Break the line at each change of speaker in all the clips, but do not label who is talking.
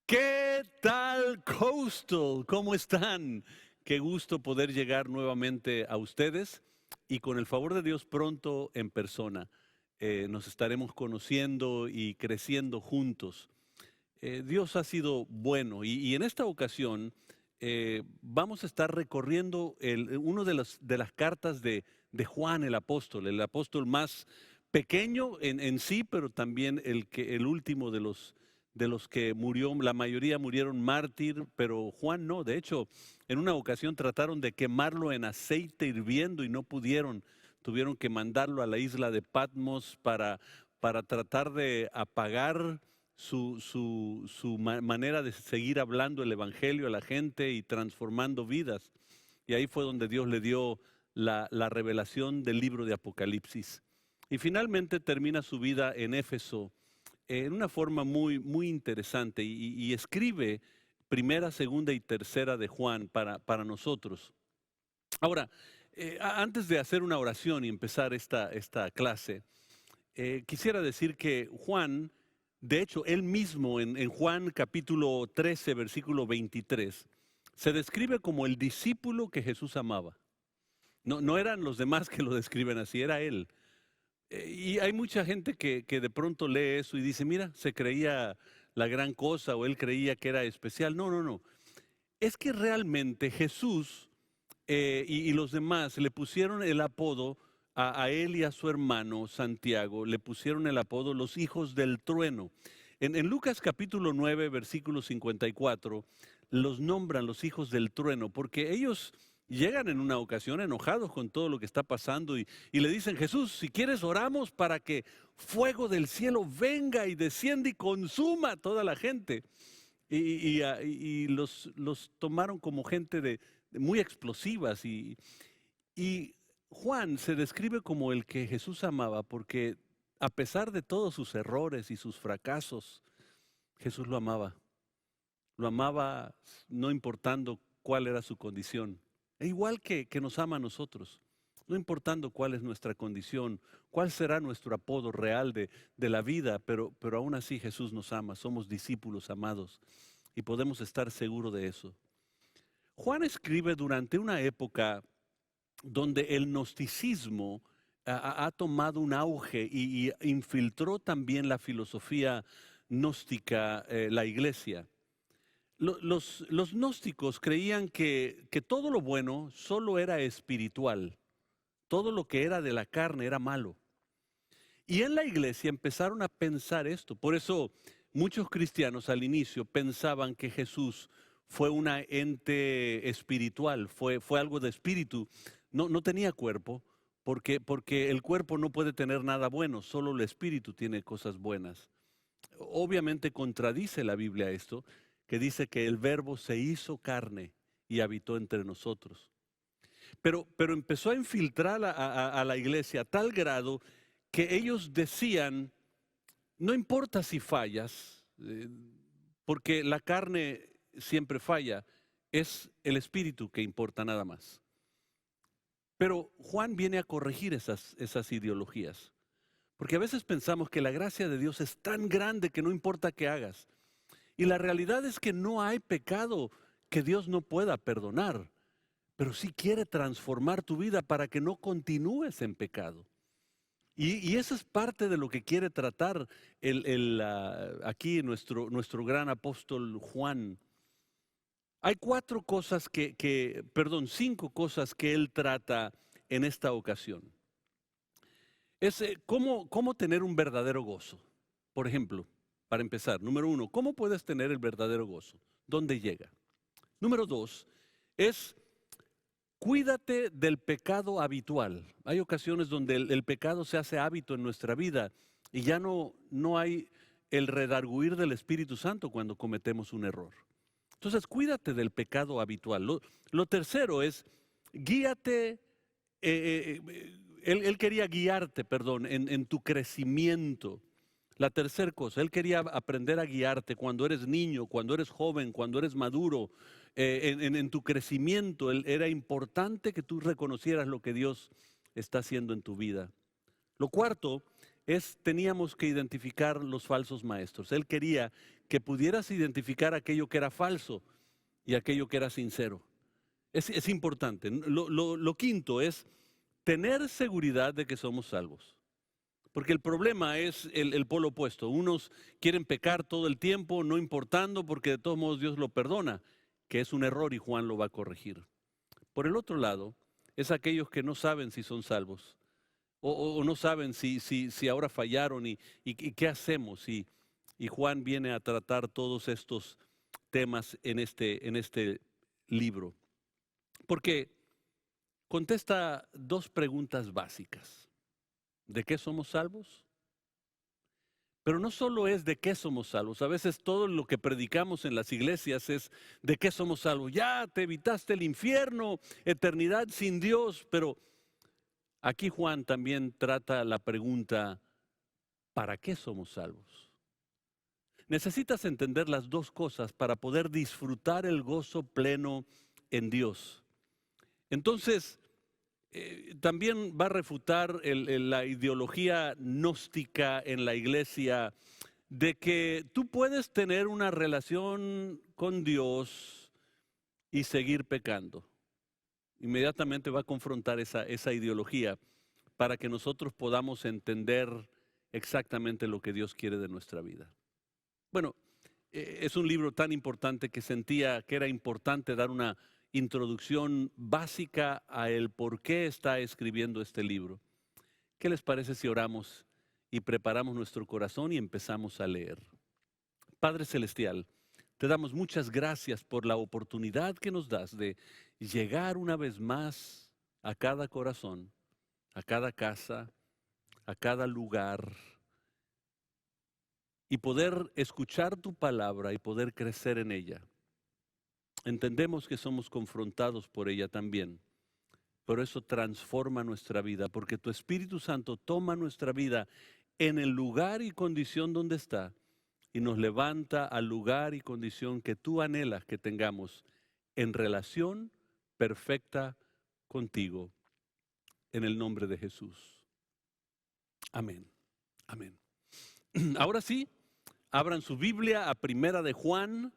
¿Qué tal, Coastal? ¿Cómo están? Qué gusto poder llegar nuevamente a ustedes y con el favor de Dios pronto en persona. Nos estaremos conociendo y creciendo juntos. Dios ha sido bueno y en esta ocasión vamos a estar recorriendo uno de las cartas de Juan el apóstol más pequeño en sí, pero también el último de los que murió. La mayoría murieron mártir, pero Juan no. De hecho, en una ocasión trataron de quemarlo en aceite hirviendo y no pudieron. Tuvieron que mandarlo a la isla de Patmos para tratar de apagar su manera de seguir hablando el Evangelio a la gente y transformando vidas. Y ahí fue donde Dios le dio la revelación del libro de Apocalipsis. Y finalmente termina su vida en Éfeso en una forma muy interesante y escribe primera, segunda y tercera de Juan para nosotros. Ahora, antes de hacer una oración y empezar esta clase, quisiera decir que Juan, de hecho, él mismo en Juan capítulo 13, versículo 23, se describe como el discípulo que Jesús amaba. No eran los demás que lo describen así, era él. Y hay mucha gente que de pronto lee eso y dice, mira, se creía la gran cosa o él creía que era especial. No. Es que realmente Jesús y los demás le pusieron el apodo a él y a su hermano Santiago, le pusieron el apodo los hijos del trueno. En Lucas capítulo 9, versículo 54, los nombran los hijos del trueno porque ellos llegan en una ocasión enojados con todo lo que está pasando y le dicen, Jesús, si quieres oramos para que fuego del cielo venga y descienda y consuma a toda la gente. Y los tomaron como gente muy explosivas y Juan se describe como el que Jesús amaba porque a pesar de todos sus errores y sus fracasos, Jesús lo amaba no importando cuál era su condición, e igual que nos ama a nosotros, no importando cuál es nuestra condición, cuál será nuestro apodo real de la vida, pero aún así Jesús nos ama, somos discípulos amados y podemos estar seguros de eso. Juan escribe durante una época donde el gnosticismo ha tomado un auge y infiltró también la filosofía gnóstica, la iglesia. Los gnósticos creían que todo lo bueno solo era espiritual, todo lo que era de la carne era malo. Y en la iglesia empezaron a pensar esto. Por eso muchos cristianos al inicio pensaban que Jesús fue una ente espiritual, fue algo de espíritu. No tenía cuerpo, porque el cuerpo no puede tener nada bueno, solo el espíritu tiene cosas buenas. Obviamente contradice la Biblia esto, que dice que el verbo se hizo carne y habitó entre nosotros. Pero empezó a infiltrar a la iglesia a tal grado que ellos decían, no importa si fallas, porque la carne siempre falla, es el espíritu que importa nada más. Pero Juan viene a corregir esas ideologías, porque a veces pensamos que la gracia de Dios es tan grande que no importa qué hagas. Y la realidad es que no hay pecado que Dios no pueda perdonar, pero sí quiere transformar tu vida para que no continúes en pecado. Y eso es parte de lo que quiere tratar aquí nuestro gran apóstol Juan. Hay cinco cosas que él trata en esta ocasión. Es cómo tener un verdadero gozo. Por ejemplo, para empezar, número uno, ¿cómo puedes tener el verdadero gozo? ¿Dónde llega? Número dos, es cuídate del pecado habitual. Hay ocasiones donde el pecado se hace hábito en nuestra vida y ya no hay el redarguir del Espíritu Santo cuando cometemos un error. Entonces, cuídate del pecado habitual. Lo tercero es, guíate, él quería guiarte, perdón, en tu crecimiento. La tercera cosa, él quería aprender a guiarte cuando eres niño, cuando eres joven, cuando eres maduro, en tu crecimiento. Era importante que tú reconocieras lo que Dios está haciendo en tu vida. Lo cuarto es, teníamos que identificar los falsos maestros. Él quería que pudieras identificar aquello que era falso y aquello que era sincero. Es importante. Lo quinto es tener seguridad de que somos salvos. Porque el problema es el polo opuesto. Unos quieren pecar todo el tiempo, no importando, porque de todos modos Dios lo perdona, que es un error y Juan lo va a corregir. Por el otro lado, es aquellos que no saben si son salvos, o no saben si ahora fallaron y qué hacemos. Y Juan viene a tratar todos estos temas en este libro. Porque contesta dos preguntas básicas. ¿De qué somos salvos? Pero no solo es de qué somos salvos. A veces todo lo que predicamos en las iglesias es de qué somos salvos. Ya te evitaste el infierno, eternidad sin Dios. Pero aquí Juan también trata la pregunta, ¿para qué somos salvos? Necesitas entender las dos cosas para poder disfrutar el gozo pleno en Dios. Entonces, también va a refutar la ideología gnóstica en la iglesia de que tú puedes tener una relación con Dios y seguir pecando. Inmediatamente va a confrontar esa ideología para que nosotros podamos entender exactamente lo que Dios quiere de nuestra vida. Bueno, es un libro tan importante que sentía que era importante dar una introducción básica a el por qué está escribiendo este libro. ¿Qué les parece si oramos y preparamos nuestro corazón y empezamos a leer? Padre Celestial, te damos muchas gracias por la oportunidad que nos das de llegar una vez más a cada corazón, a cada casa, a cada lugar, y poder escuchar tu palabra y poder crecer en ella. Entendemos que somos confrontados por ella también, pero eso transforma nuestra vida, porque tu Espíritu Santo toma nuestra vida en el lugar y condición donde está y nos levanta al lugar y condición que tú anhelas que tengamos en relación perfecta contigo, en el nombre de Jesús. Amén. Amén. Ahora sí, abran su Biblia a Primera de Juan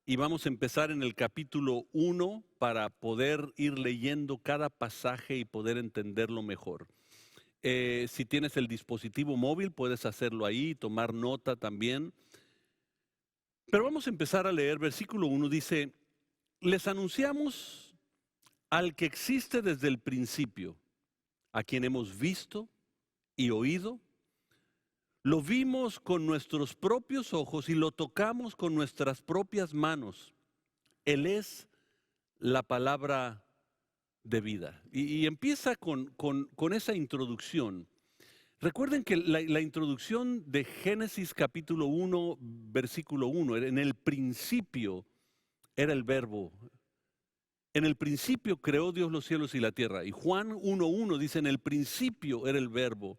y vamos a empezar en el capítulo 1 para poder ir leyendo cada pasaje y poder entenderlo mejor. Si tienes el dispositivo móvil puedes hacerlo ahí, tomar nota también. Pero vamos a empezar a leer. Versículo 1 dice: les anunciamos al que existe desde el principio, a quien hemos visto y oído. Lo vimos con nuestros propios ojos y lo tocamos con nuestras propias manos. Él es la palabra de vida. Y empieza con esa introducción. Recuerden que la introducción de Génesis capítulo 1, versículo 1, en el principio era el verbo. En el principio creó Dios los cielos y la tierra. Y Juan 1:1 dice, en el principio era el verbo.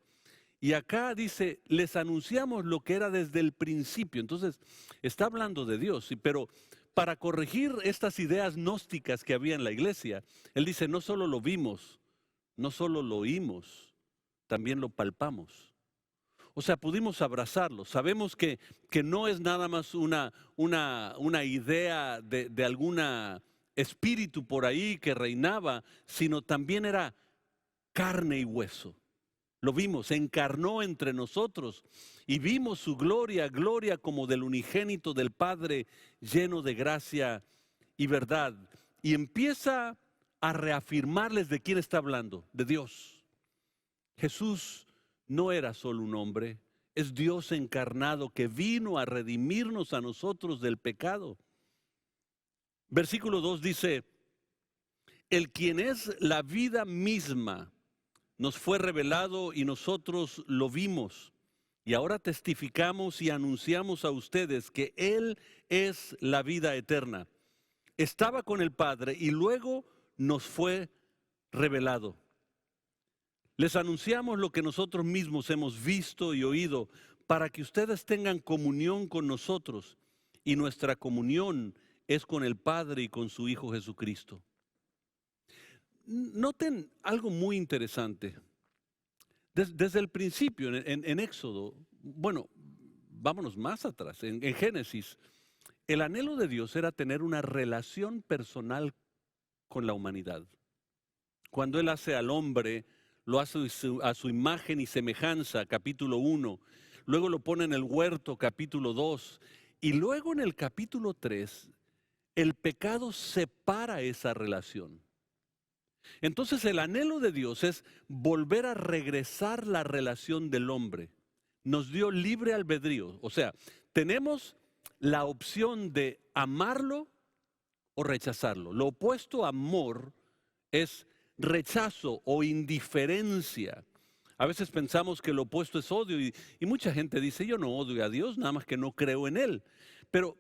Y acá dice, les anunciamos lo que era desde el principio. Entonces, está hablando de Dios, pero para corregir estas ideas gnósticas que había en la iglesia, él dice, no solo lo vimos, no solo lo oímos, también lo palpamos. O sea, pudimos abrazarlo. Sabemos que no es nada más una idea de alguna espíritu por ahí que reinaba, sino también era carne y hueso. Lo vimos, se encarnó entre nosotros y vimos su gloria, gloria como del unigénito del Padre, lleno de gracia y verdad. Y empieza a reafirmarles de quién está hablando, de Dios. Jesús no era solo un hombre, es Dios encarnado que vino a redimirnos a nosotros del pecado. Versículo 2 dice, el quien es la vida misma, nos fue revelado y nosotros lo vimos. Y ahora testificamos y anunciamos a ustedes que Él es la vida eterna. Estaba con el Padre y luego nos fue revelado. Les anunciamos lo que nosotros mismos hemos visto y oído para que ustedes tengan comunión con nosotros. Y nuestra comunión es con el Padre y con su Hijo Jesucristo. Noten algo muy interesante. Desde el principio, en Éxodo, bueno, vámonos más atrás, en Génesis, el anhelo de Dios era tener una relación personal con la humanidad. Cuando Él hace al hombre, lo hace a su imagen y semejanza, capítulo 1. Luego lo pone en el huerto, capítulo 2. Y luego en el capítulo 3, el pecado separa esa relación. Entonces el anhelo de Dios es volver a regresar la relación del hombre. Nos dio libre albedrío. O sea, tenemos la opción de amarlo o rechazarlo. Lo opuesto a amor es rechazo o indiferencia. A veces pensamos que lo opuesto es odio y mucha gente dice, yo no odio a Dios, nada más que no creo en Él. Pero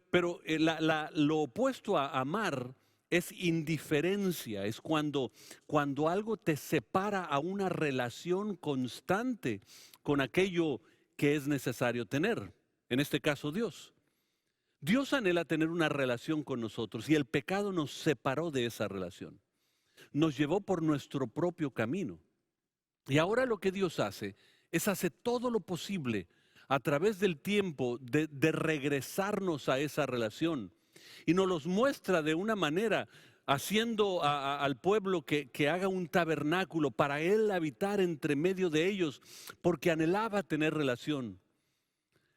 lo opuesto a amar es indiferencia, es cuando algo te separa a una relación constante con aquello que es necesario tener, en este caso Dios. Dios anhela tener una relación con nosotros y el pecado nos separó de esa relación. Nos llevó por nuestro propio camino. Y ahora lo que Dios hace es hacer todo lo posible a través del tiempo de regresarnos a esa relación. Y nos los muestra de una manera haciendo al pueblo que haga un tabernáculo para Él habitar entre medio de ellos, porque anhelaba tener relación.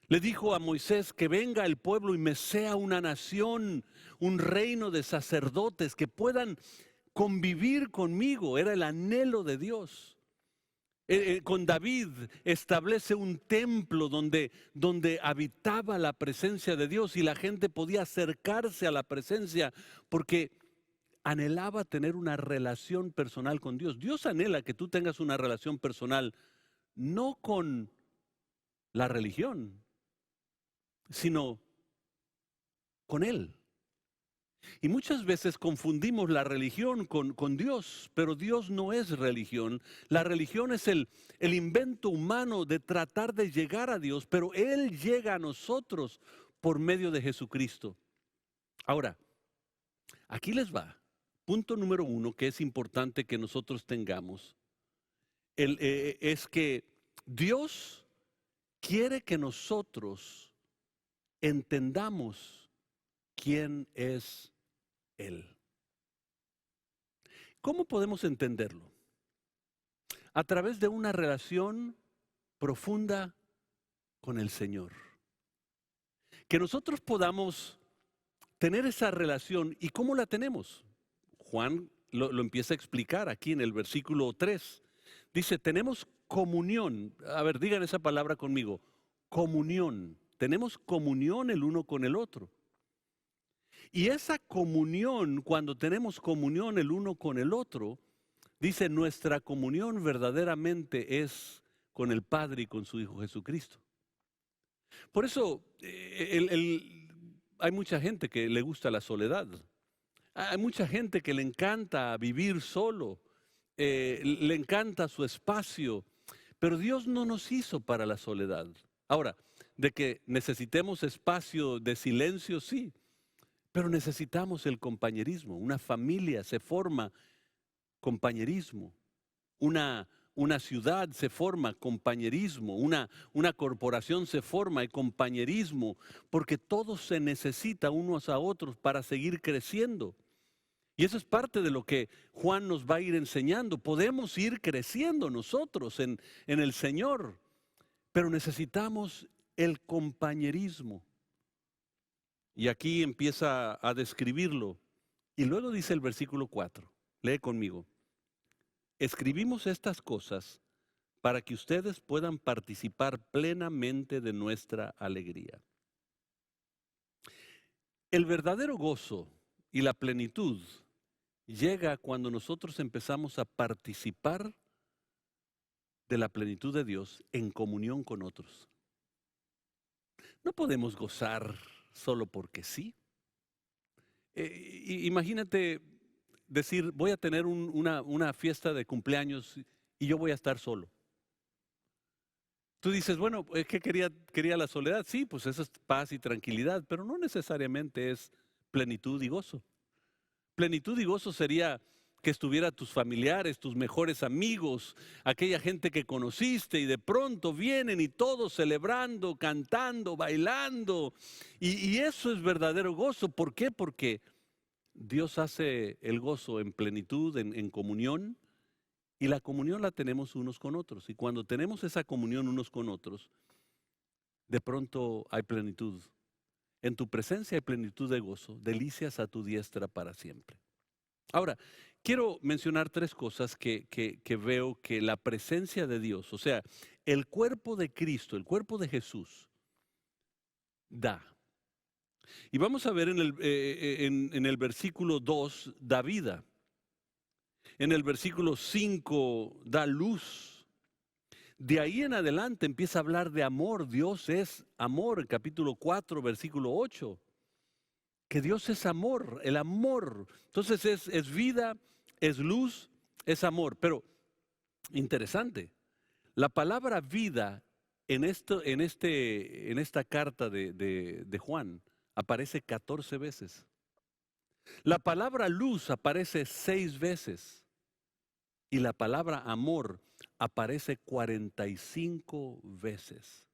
Le dijo a Moisés que venga el pueblo y me sea una nación, un reino de sacerdotes que puedan convivir conmigo. Era el anhelo de Dios. Con David establece un templo donde habitaba la presencia de Dios y la gente podía acercarse a la presencia porque anhelaba tener una relación personal con Dios. Dios anhela que tú tengas una relación personal no con la religión, sino con Él. Y muchas veces confundimos la religión con Dios, pero Dios no es religión. La religión es el invento humano de tratar de llegar a Dios, pero Él llega a nosotros por medio de Jesucristo. Ahora, aquí les va. Punto número 1 que es importante que nosotros tengamos. Es que Dios quiere que nosotros entendamos quién es Él. ¿Cómo podemos entenderlo? A través de una relación profunda con el Señor. Que nosotros podamos tener esa relación. ¿Y cómo la tenemos? Juan lo empieza a explicar aquí en el versículo 3. Dice, tenemos comunión. A ver, digan esa palabra conmigo. Comunión. Tenemos comunión el uno con el otro. Y esa comunión, cuando tenemos comunión el uno con el otro, dice, nuestra comunión verdaderamente es con el Padre y con su Hijo Jesucristo. Por eso hay mucha gente que le gusta la soledad. Hay mucha gente que le encanta vivir solo, le encanta su espacio, pero Dios no nos hizo para la soledad. Ahora, de que necesitemos espacio de silencio, sí. Pero necesitamos el compañerismo. Una familia se forma compañerismo. Una ciudad se forma compañerismo. Una corporación se forma compañerismo. Porque todos se necesitan unos a otros para seguir creciendo. Y eso es parte de lo que Juan nos va a ir enseñando. Podemos ir creciendo nosotros en el Señor. Pero necesitamos el compañerismo. Y aquí empieza a describirlo. Y luego dice el versículo 4. Lee conmigo. Escribimos estas cosas para que ustedes puedan participar plenamente de nuestra alegría. El verdadero gozo y la plenitud llega cuando nosotros empezamos a participar de la plenitud de Dios en comunión con otros. No podemos gozar solo porque sí. Imagínate decir, voy a tener una fiesta de cumpleaños y yo voy a estar solo. Tú dices, bueno, es que quería la soledad. Sí, pues eso es paz y tranquilidad, pero no necesariamente es plenitud y gozo. Plenitud y gozo sería que estuviera tus familiares, tus mejores amigos, aquella gente que conociste y de pronto vienen y todos celebrando, cantando, bailando. Y eso es verdadero gozo. ¿Por qué? Porque Dios hace el gozo en plenitud, en comunión, y la comunión la tenemos unos con otros. Y cuando tenemos esa comunión unos con otros, de pronto hay plenitud. En tu presencia hay plenitud de gozo, delicias a tu diestra para siempre. Ahora, quiero mencionar tres cosas que veo que la presencia de Dios, o sea, el cuerpo de Cristo, el cuerpo de Jesús, da. Y vamos a ver en el versículo 2, da vida. En el versículo 5, da luz. De ahí en adelante empieza a hablar de amor. Dios es amor, en capítulo 4, versículo 8. Que Dios es amor, el amor. Entonces es vida, es luz, es amor. Pero interesante, la palabra vida en esta carta de Juan aparece 14 veces. La palabra luz aparece 6 veces. Y la palabra amor aparece 45 veces.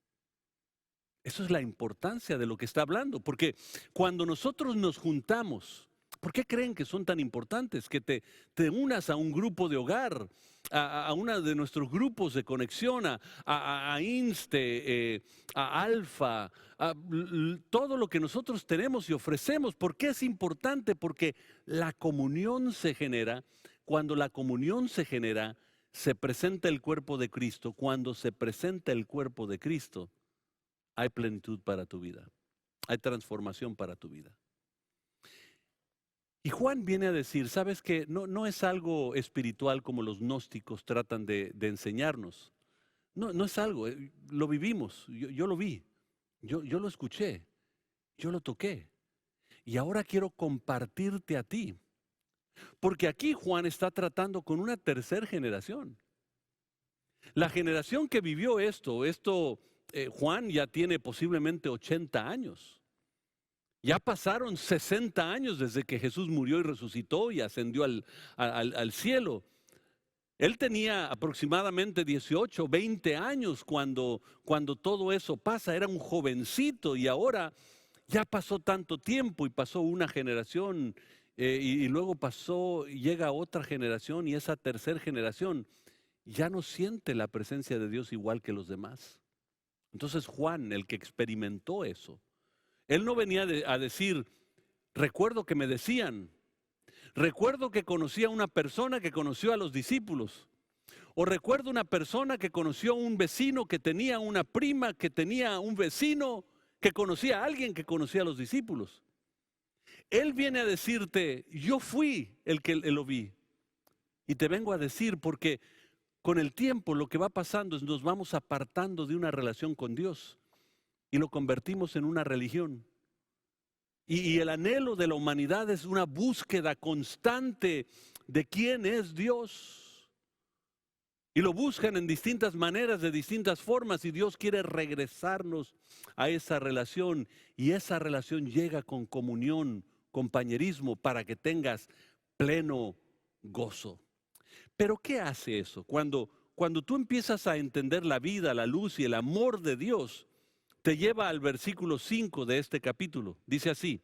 Eso es la importancia de lo que está hablando, porque cuando nosotros nos juntamos, ¿por qué creen que son tan importantes? Que te unas a un grupo de hogar, a uno de nuestros grupos de conexión, a INSTE, a Alfa, todo lo que nosotros tenemos y ofrecemos. ¿Por qué es importante? Porque la comunión se genera. Cuando la comunión se genera, se presenta el cuerpo de Cristo. Cuando se presenta el cuerpo de Cristo, hay plenitud para tu vida, hay transformación para tu vida. Y Juan viene a decir, ¿sabes qué? No es algo espiritual como los gnósticos tratan de enseñarnos. No es algo, lo vivimos, yo lo vi, yo lo escuché, yo lo toqué. Y ahora quiero compartirte a ti. Porque aquí Juan está tratando con una tercera generación. La generación que vivió esto, Juan ya tiene posiblemente 80 años. Ya pasaron 60 años desde que Jesús murió y resucitó y ascendió al cielo. Él tenía aproximadamente 18, 20 años cuando todo eso pasa. Era un jovencito y ahora ya pasó tanto tiempo y pasó una generación y luego llega otra generación y esa tercera generación ya no siente la presencia de Dios igual que los demás. Entonces Juan, el que experimentó eso, él no venía a decir, recuerdo que me decían, recuerdo que conocí a una persona que conoció a los discípulos, o recuerdo una persona que conoció a un vecino que tenía una prima, que tenía un vecino que conocía a alguien que conocía a los discípulos. Él viene a decirte, yo fui el que lo vi. Y te vengo a decir porque con el tiempo lo que va pasando es nos vamos apartando de una relación con Dios y lo convertimos en una religión. Y el anhelo de la humanidad es una búsqueda constante de quién es Dios. Y lo buscan en distintas maneras, de distintas formas, y Dios quiere regresarnos a esa relación. Y esa relación llega con comunión, compañerismo, para que tengas pleno gozo. Pero ¿qué hace eso? Cuando tú empiezas a entender la vida, la luz y el amor de Dios, te lleva al versículo 5 de este capítulo. Dice así,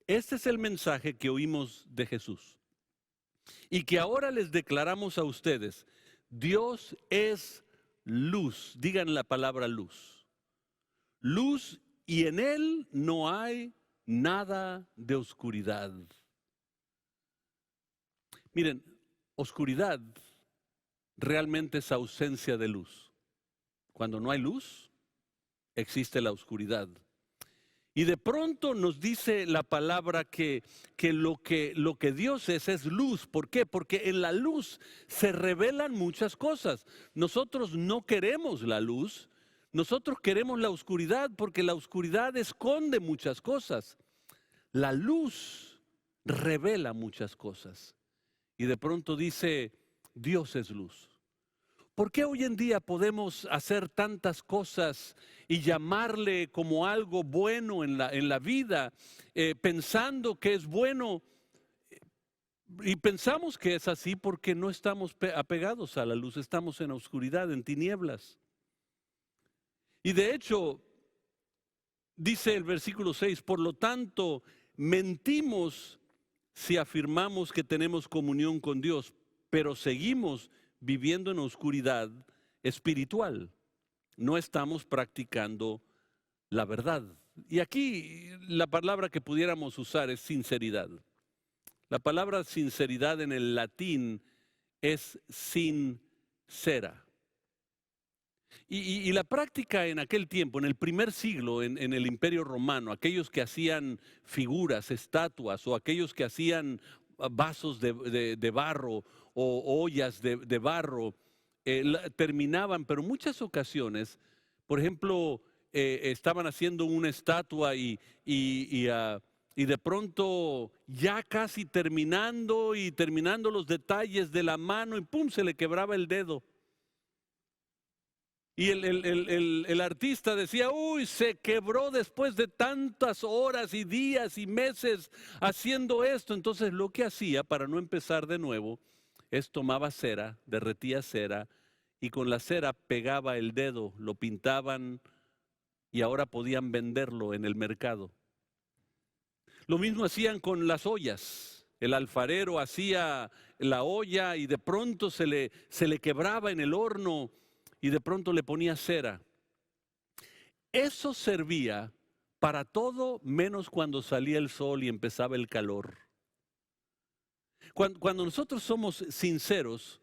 este es el mensaje que oímos de Jesús y que ahora les declaramos a ustedes. Dios es luz, digan la palabra luz. Luz y en Él no hay nada de oscuridad. Miren, oscuridad realmente es ausencia de luz. Cuando no hay luz, existe la oscuridad. Y de pronto nos dice la palabra que lo que Dios es luz. ¿Por qué? Porque en la luz se revelan muchas cosas. Nosotros no queremos la luz, nosotros queremos la oscuridad porque la oscuridad esconde muchas cosas. La luz revela muchas cosas. Y de pronto dice, Dios es luz. ¿Por qué hoy en día podemos hacer tantas cosas y llamarle como algo bueno en la vida, pensando que es bueno? Y pensamos que es así porque no estamos apegados a la luz, estamos en la oscuridad, en tinieblas. Y de hecho, dice el versículo 6, por lo tanto, mentimos si afirmamos que tenemos comunión con Dios, pero seguimos viviendo en oscuridad espiritual. No estamos practicando la verdad. Y aquí la palabra que pudiéramos usar es sinceridad. La palabra sinceridad en el latín es sincera. Y la práctica en aquel tiempo, en el primer siglo, en el Imperio Romano, aquellos que hacían figuras, estatuas, o aquellos que hacían vasos de barro o ollas de barro, terminaban, pero en muchas ocasiones, por ejemplo, estaban haciendo una estatua y de pronto ya casi terminando y terminando los detalles de la mano y pum, se le quebraba el dedo. Y el artista decía, uy, se quebró después de tantas horas y días y meses haciendo esto. Entonces lo que hacía para no empezar de nuevo es tomaba cera, derretía cera y con la cera pegaba el dedo, lo pintaban y ahora podían venderlo en el mercado. Lo mismo hacían con las ollas. El alfarero hacía la olla y de pronto se le quebraba en el horno y de pronto le ponía cera. Eso servía para todo menos cuando salía el sol y empezaba el calor. Cuando nosotros somos sinceros,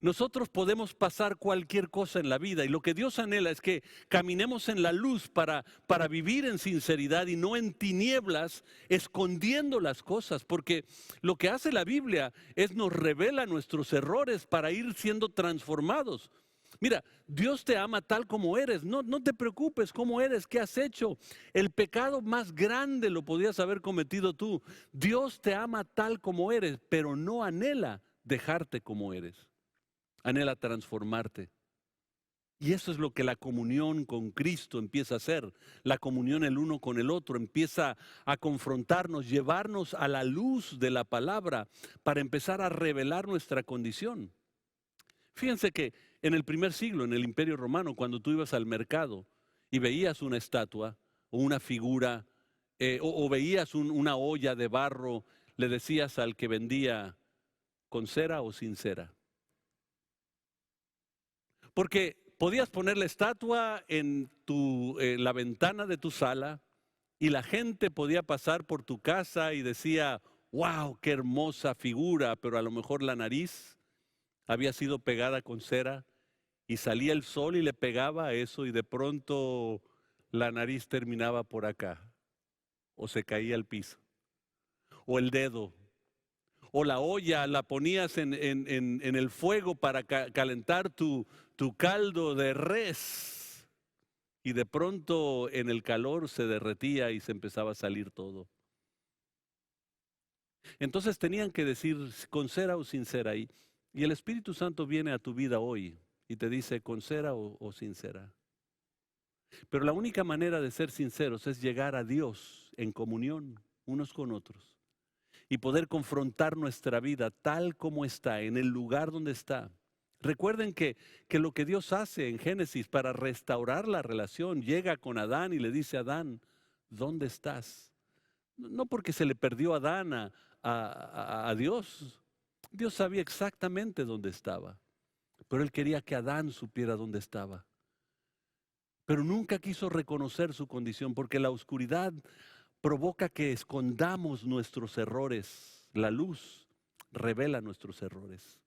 nosotros podemos pasar cualquier cosa en la vida y lo que Dios anhela es que caminemos en la luz para vivir en sinceridad y no en tinieblas escondiendo las cosas, porque lo que hace la Biblia es nos revela nuestros errores para ir siendo transformados. Mira, Dios te ama tal como eres, no te preocupes cómo eres, qué has hecho. El pecado más grande lo podías haber cometido tú. Dios te ama tal como eres, pero no anhela dejarte como eres. Anhela transformarte. Y eso es lo que la comunión con Cristo empieza a hacer. La comunión el uno con el otro empieza a confrontarnos, llevarnos a la luz de la palabra para empezar a revelar nuestra condición. Fíjense que en el primer siglo, en el Imperio Romano, cuando tú ibas al mercado y veías una estatua o una figura o veías una olla de barro, le decías al que vendía, ¿con cera o sin cera? Porque podías poner la estatua en la ventana de tu sala y la gente podía pasar por tu casa y decía, wow, qué hermosa figura, pero a lo mejor la nariz había sido pegada con cera y salía el sol y le pegaba a eso y de pronto la nariz terminaba por acá o se caía al piso o el dedo. O la olla la ponías en el fuego para calentar tu caldo de res y de pronto en el calor se derretía y se empezaba a salir todo. Entonces tenían que decir con cera o sin cera. Y el Espíritu Santo viene a tu vida hoy y te dice con cera o sin cera. Pero la única manera de ser sinceros es llegar a Dios en comunión unos con otros y poder confrontar nuestra vida tal como está, en el lugar donde está. Recuerden que lo que Dios hace en Génesis para restaurar la relación, llega con Adán y le dice a Adán, ¿dónde estás? No porque se le perdió a Adán a Dios. Dios sabía exactamente dónde estaba, pero él quería que Adán supiera dónde estaba. Pero nunca quiso reconocer su condición porque la oscuridad provoca que escondamos nuestros errores. La luz revela nuestros errores.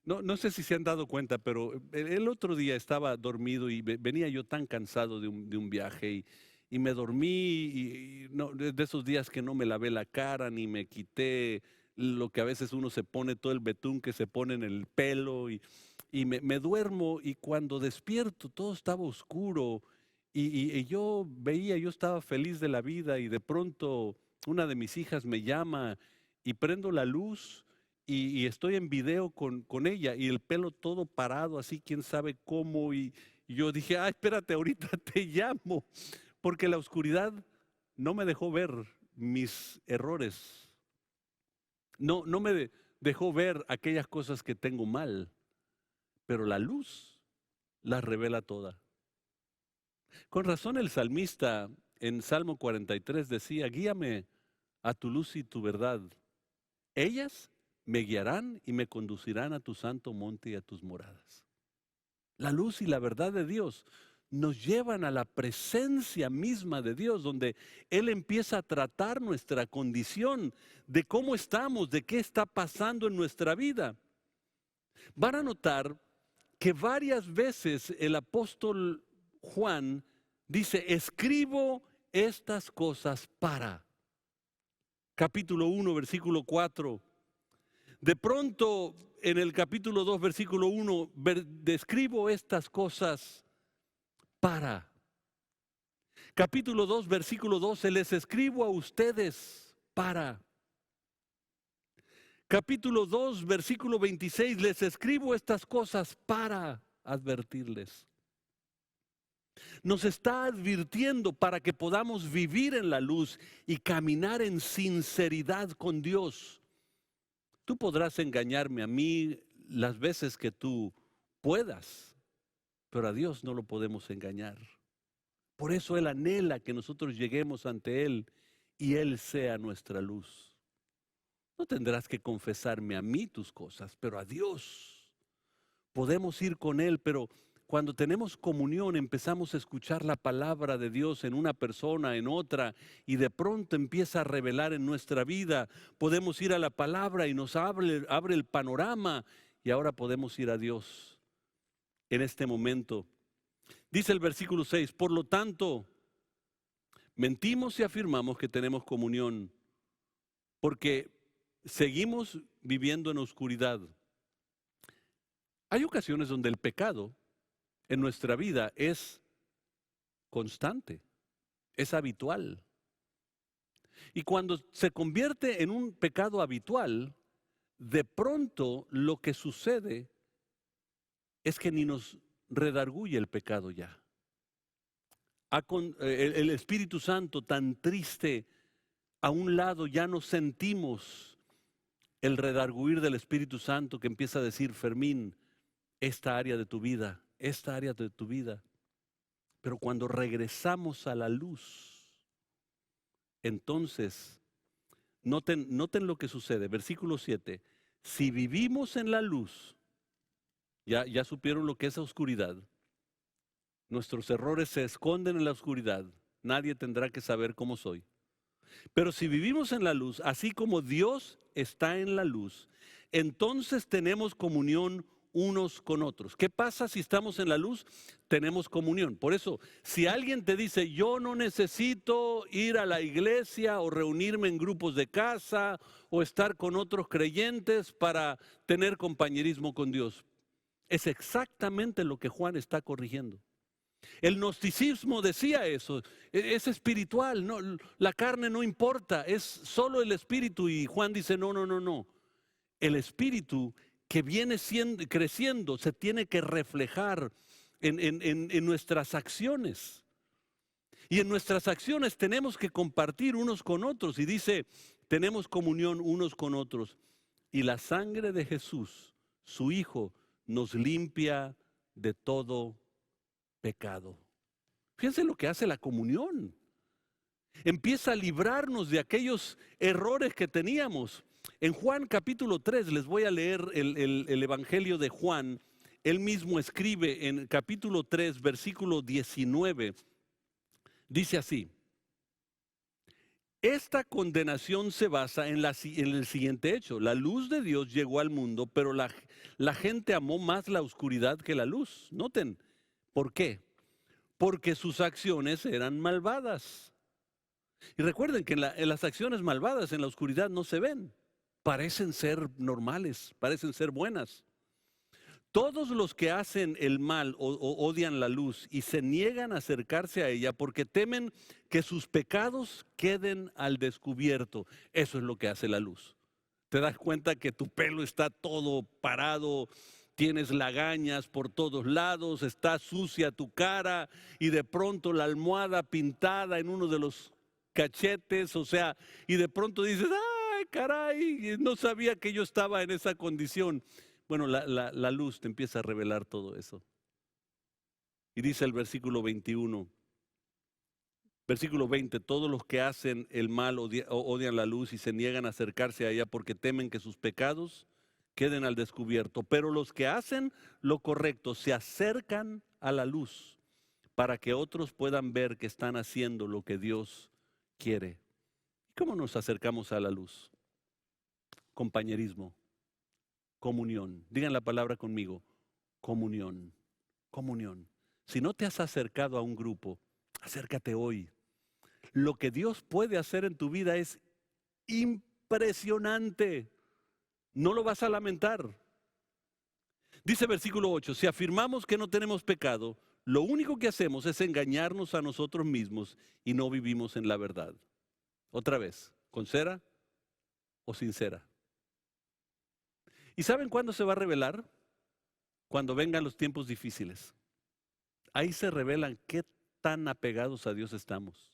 No sé si se han dado cuenta, pero el otro día estaba dormido y venía yo tan cansado de un viaje y me dormí de esos días que no me lavé la cara ni me quité lo que a veces uno se pone, todo el betún que se pone en el pelo y me duermo y cuando despierto todo estaba oscuro y yo estaba feliz de la vida y de pronto una de mis hijas me llama y prendo la luz y estoy en video con ella y el pelo todo parado así, quién sabe cómo y yo dije, ay, espérate, ahorita te llamo, porque la oscuridad no me dejó ver mis errores. no me dejó ver aquellas cosas que tengo mal, pero la luz las revela todas. Con razón el salmista en Salmo 43 decía, guíame a tu luz y tu verdad. Ellas me guiarán y me conducirán a tu santo monte y a tus moradas. La luz y la verdad de Dios nos llevan a la presencia misma de Dios, donde Él empieza a tratar nuestra condición, de cómo estamos, de qué está pasando en nuestra vida. Van a notar que varias veces el apóstol Juan dice, escribo estas cosas para. Capítulo 1, versículo 4. De pronto, en el capítulo 2, versículo 1, describo estas cosas para. Capítulo 2, versículo 12, les escribo a ustedes para. Capítulo 2, versículo 26, les escribo estas cosas para advertirles. Nos está advirtiendo para que podamos vivir en la luz y caminar en sinceridad con Dios. Tú podrás engañarme a mí las veces que tú puedas, pero a Dios no lo podemos engañar. Por eso Él anhela que nosotros lleguemos ante Él y Él sea nuestra luz. No tendrás que confesarme a mí tus cosas, pero a Dios. Podemos ir con Él, pero cuando tenemos comunión empezamos a escuchar la palabra de Dios en una persona, en otra, y de pronto empieza a revelar en nuestra vida. Podemos ir a la palabra y nos abre el panorama, y ahora podemos ir a Dios en este momento. Dice el versículo 6, por lo tanto, mentimos y afirmamos que tenemos comunión, porque seguimos viviendo en oscuridad. Hay ocasiones donde el pecado en nuestra vida es constante, es habitual. Y cuando se convierte en un pecado habitual, de pronto lo que sucede es que ni nos redarguye el pecado ya. El Espíritu Santo tan triste, a un lado ya no sentimos el redarguir del Espíritu Santo que empieza a decir, Fermín, esta área de tu vida, esta área de tu vida. Pero cuando regresamos a la luz, entonces, noten lo que sucede. Versículo 7, si vivimos en la luz, ya supieron lo que es la oscuridad. Nuestros errores se esconden en la oscuridad. Nadie tendrá que saber cómo soy. Pero si vivimos en la luz, así como Dios está en la luz, entonces tenemos comunión unos con otros. ¿Qué pasa si estamos en la luz? Tenemos comunión. Por eso, si alguien te dice, yo no necesito ir a la iglesia o reunirme en grupos de casa o estar con otros creyentes para tener compañerismo con Dios, es exactamente lo que Juan está corrigiendo. El gnosticismo decía eso, es espiritual, no, la carne no importa, es solo el espíritu. Y Juan dice, no. El espíritu que viene creciendo se tiene que reflejar en nuestras acciones. Y en nuestras acciones tenemos que compartir unos con otros. Y dice, tenemos comunión unos con otros. Y la sangre de Jesús, su Hijo, nos limpia de todo pecado. Fíjense lo que hace la comunión. Empieza a librarnos de aquellos errores que teníamos. En Juan capítulo 3, les voy a leer el Evangelio de Juan. Él mismo escribe en capítulo 3, versículo 19. Dice así: esta condenación se basa en el siguiente hecho. La luz de Dios llegó al mundo, pero la gente amó más la oscuridad que la luz. Noten, ¿por qué? Porque sus acciones eran malvadas. Y recuerden que en las acciones malvadas en la oscuridad no se ven. Parecen ser normales, parecen ser buenas. Todos los que hacen el mal o odian la luz y se niegan a acercarse a ella porque temen que sus pecados queden al descubierto. Eso es lo que hace la luz. Te das cuenta que tu pelo está todo parado, tienes lagañas por todos lados, está sucia tu cara y de pronto la almohada pintada en uno de los cachetes, y de pronto dices, ¡ay, caray! No sabía que yo estaba en esa condición. Bueno, la luz te empieza a revelar todo eso. Y dice el versículo 21, versículo 20, todos los que hacen el mal odian la luz y se niegan a acercarse a ella porque temen que sus pecados queden al descubierto. Pero los que hacen lo correcto se acercan a la luz para que otros puedan ver que están haciendo lo que Dios quiere. ¿Cómo nos acercamos a la luz? Compañerismo, comunión. Digan la palabra conmigo, comunión, comunión. Si no te has acercado a un grupo, acércate hoy. Lo que Dios puede hacer en tu vida es impresionante. No lo vas a lamentar. Dice versículo 8, si afirmamos que no tenemos pecado, lo único que hacemos es engañarnos a nosotros mismos y no vivimos en la verdad. Otra vez, ¿con cera o sin cera? ¿Y saben cuándo se va a revelar? Cuando vengan los tiempos difíciles. Ahí se revelan qué tan apegados a Dios estamos.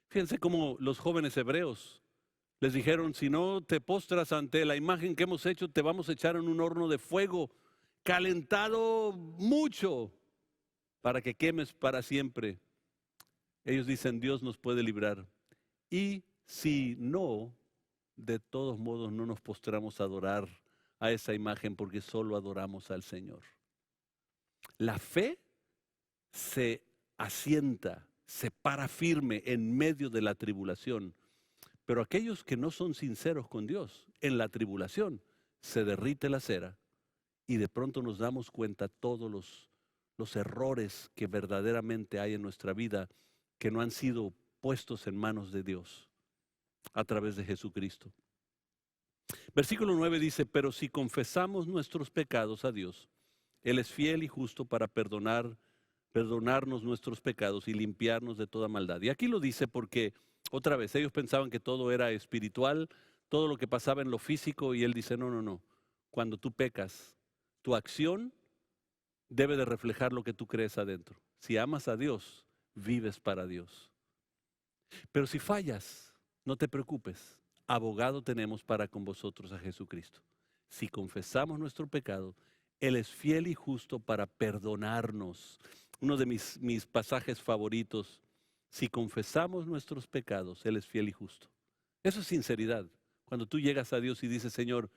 Fíjense cómo los jóvenes hebreos les dijeron, si no te postras ante la imagen que hemos hecho, te vamos a echar en un horno de fuego, calentado mucho, para que quemes para siempre. Ellos dicen, Dios nos puede librar. Y si no, de todos modos no nos postramos a adorar a esa imagen porque solo adoramos al Señor. La fe se asienta, se para firme en medio de la tribulación. Pero aquellos que no son sinceros con Dios, en la tribulación se derrite la cera y de pronto nos damos cuenta todos los errores que verdaderamente hay en nuestra vida que no han sido puestos en manos de Dios a través de Jesucristo. Versículo 9 dice, pero si confesamos nuestros pecados a Dios, Él es fiel y justo para perdonarnos nuestros pecados y limpiarnos de toda maldad. Y aquí lo dice porque, otra vez, ellos pensaban que todo era espiritual, todo lo que pasaba en lo físico, y Él dice, no, no, no. Cuando tú pecas, tu acción debe de reflejar lo que tú crees adentro. Si amas a Dios, vives para Dios. Pero si fallas, no te preocupes. Abogado tenemos para con vosotros a Jesucristo. Si confesamos nuestro pecado, Él es fiel y justo para perdonarnos. Uno de mis pasajes favoritos, si confesamos nuestros pecados, Él es fiel y justo. Eso es sinceridad. Cuando tú llegas a Dios y dices, Señor,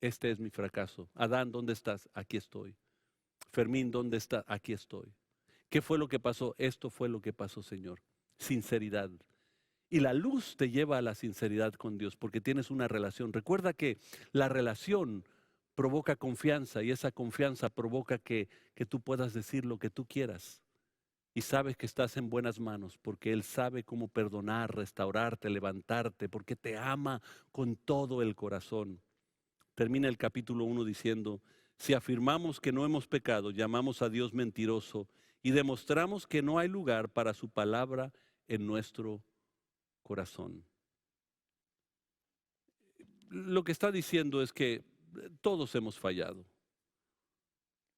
este es mi fracaso. Adán, ¿dónde estás? Aquí estoy. Fermín, ¿dónde está? Aquí estoy. ¿Qué fue lo que pasó? Esto fue lo que pasó, Señor. Sinceridad. Y la luz te lleva a la sinceridad con Dios porque tienes una relación. Recuerda que la relación provoca confianza y esa confianza provoca que tú puedas decir lo que tú quieras. Y sabes que estás en buenas manos porque Él sabe cómo perdonar, restaurarte, levantarte, porque te ama con todo el corazón. Termina el capítulo 1 diciendo, si afirmamos que no hemos pecado, llamamos a Dios mentiroso y demostramos que no hay lugar para su palabra en nuestro corazón. Lo que está diciendo es que todos hemos fallado.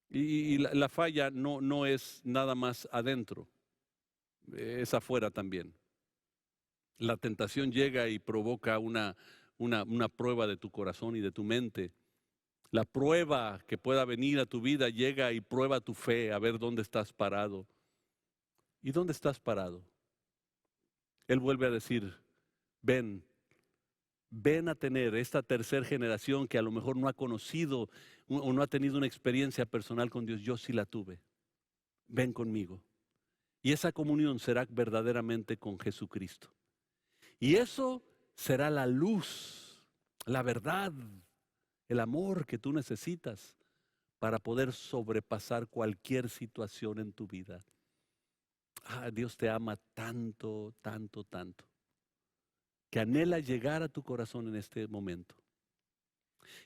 Y la falla no es nada más adentro, es afuera también. La tentación llega y provoca una prueba de tu corazón y de tu mente. La prueba que pueda venir a tu vida llega y prueba tu fe, a ver dónde estás parado. ¿Y dónde estás parado? Él vuelve a decir, ven a tener esta tercera generación que a lo mejor no ha conocido o no ha tenido una experiencia personal con Dios. Yo sí la tuve. Ven conmigo. Y esa comunión será verdaderamente con Jesucristo. Y eso será la luz, la verdad, el amor que tú necesitas para poder sobrepasar cualquier situación en tu vida. Dios te ama tanto, tanto, tanto, que anhela llegar a tu corazón en este momento.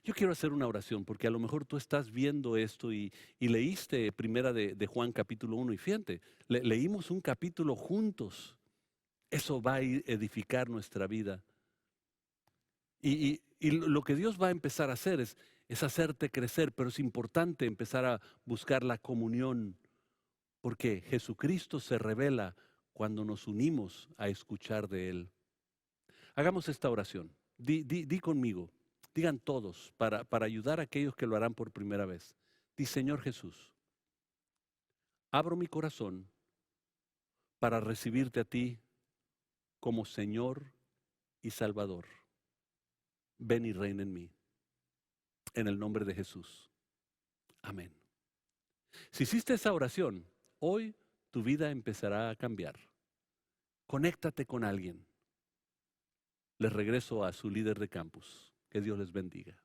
Yo quiero hacer una oración porque a lo mejor tú estás viendo esto y leíste primera de Juan capítulo 1 y fíjate, leímos un capítulo juntos. Eso va a edificar nuestra vida. Y lo que Dios va a empezar a hacer es hacerte crecer, pero es importante empezar a buscar la comunión porque Jesucristo se revela cuando nos unimos a escuchar de Él. Hagamos esta oración. Di conmigo. Digan todos para ayudar a aquellos que lo harán por primera vez. Di, Señor Jesús, abro mi corazón para recibirte a ti como Señor y Salvador. Ven y reina en mí. En el nombre de Jesús. Amén. Si hiciste esa oración, hoy tu vida empezará a cambiar. Conéctate con alguien. Les regreso a su líder de campus. Que Dios les bendiga.